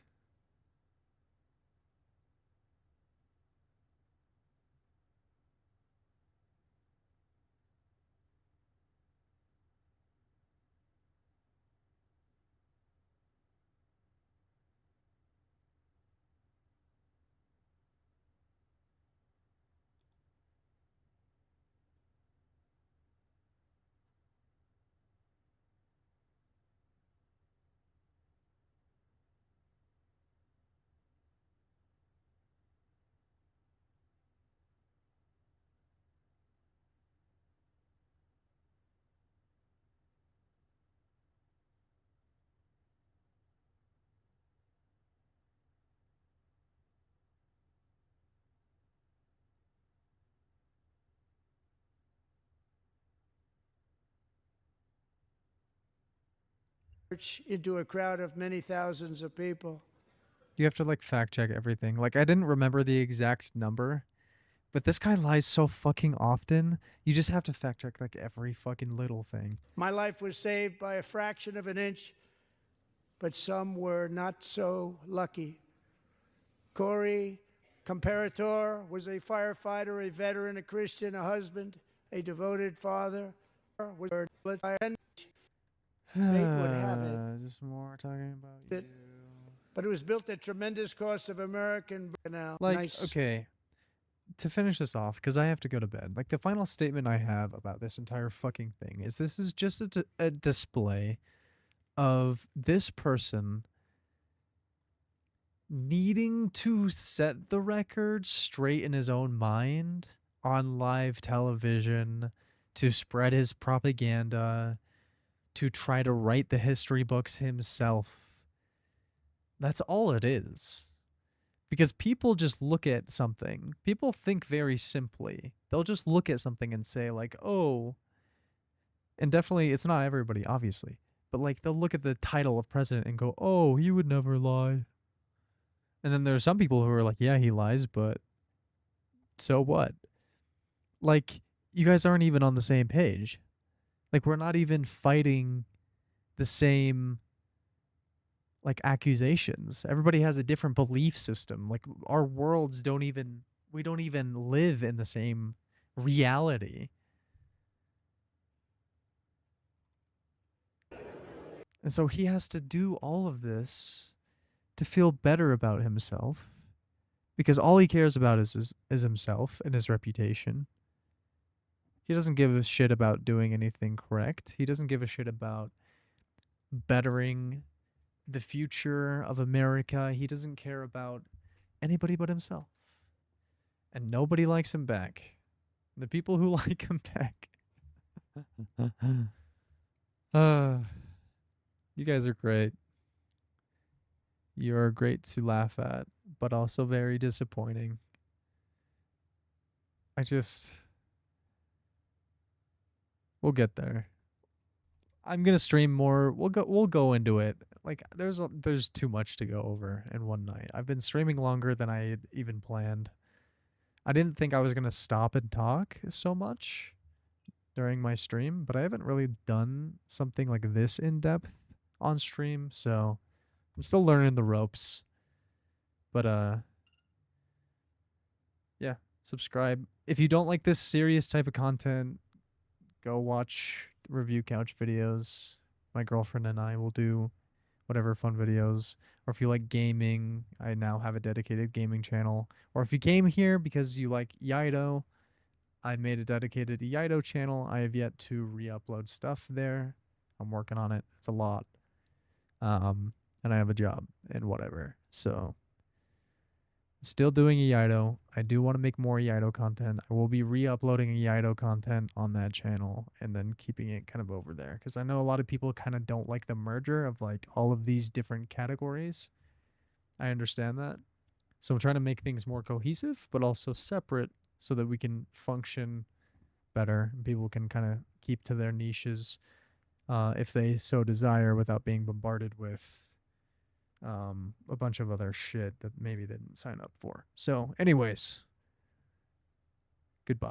Into a crowd of many thousands of people. You have to like fact check everything. Like I didn't remember the exact number, But this guy lies so fucking often. You just have to fact check like every fucking little thing. My life was saved by a fraction of an inch, but some were not so lucky. Corey Comparator was a firefighter, a veteran, a Christian, a husband, a devoted father. Was would have it. Just more talking about It- you. But it was built at tremendous cost of American canal. Like, Nice. okay, to finish this off, because I have to go to bed. Like, the final statement I have about this entire fucking thing is this is just a display of this person needing to set the record straight in his own mind on live television to spread his propaganda, to try to write the history books himself. That's all it is. Because people just look at something. People think very simply. They'll just look at something and say, like, oh, and definitely it's not everybody, obviously, but like they'll look at the title of president and go, oh, he would never lie. And then there's some people who are like, yeah, he lies, but so what? Like, you guys aren't even on the same page. Like, we're not even fighting the same, like, accusations. Everybody has a different belief system. Like, our worlds don't even, we don't even live in the same reality. And so he has to do all of this to feel better about himself, because all he cares about is himself and his reputation. He doesn't give a shit about doing anything correct. He doesn't give a shit about bettering the future of America. He doesn't care about anybody but himself. And nobody likes him back. The people who like him back. You guys are great. You're great to laugh at, but also very disappointing. We'll get there. I'm gonna stream more. We'll go into it. Like, there's too much to go over in one night. I've been streaming longer than I had even planned. I didn't think I was gonna stop and talk so much during my stream, but I haven't really done something like this in depth on stream, so I'm still learning the ropes. But yeah, subscribe. If you don't like this serious type of content, go watch review couch videos. My girlfriend and I will do whatever fun videos. Or if you like gaming, I now have a dedicated gaming channel. Or if you came here because you like Yaido, I made a dedicated Yaido channel. I have yet to re-upload stuff there. I'm working on it. It's a lot. And I have a job and whatever. So still doing Yaido. I do want to make more Yaido content. I will be re-uploading Yaido content on that channel and then keeping it kind of over there, because I know a lot of people kind of don't like the merger of like all of these different categories. I understand that. So I'm trying to make things more cohesive, but also separate so that we can function better and people can kind of keep to their niches if they so desire, without being bombarded with a bunch of other shit that maybe they didn't sign up for. So anyways,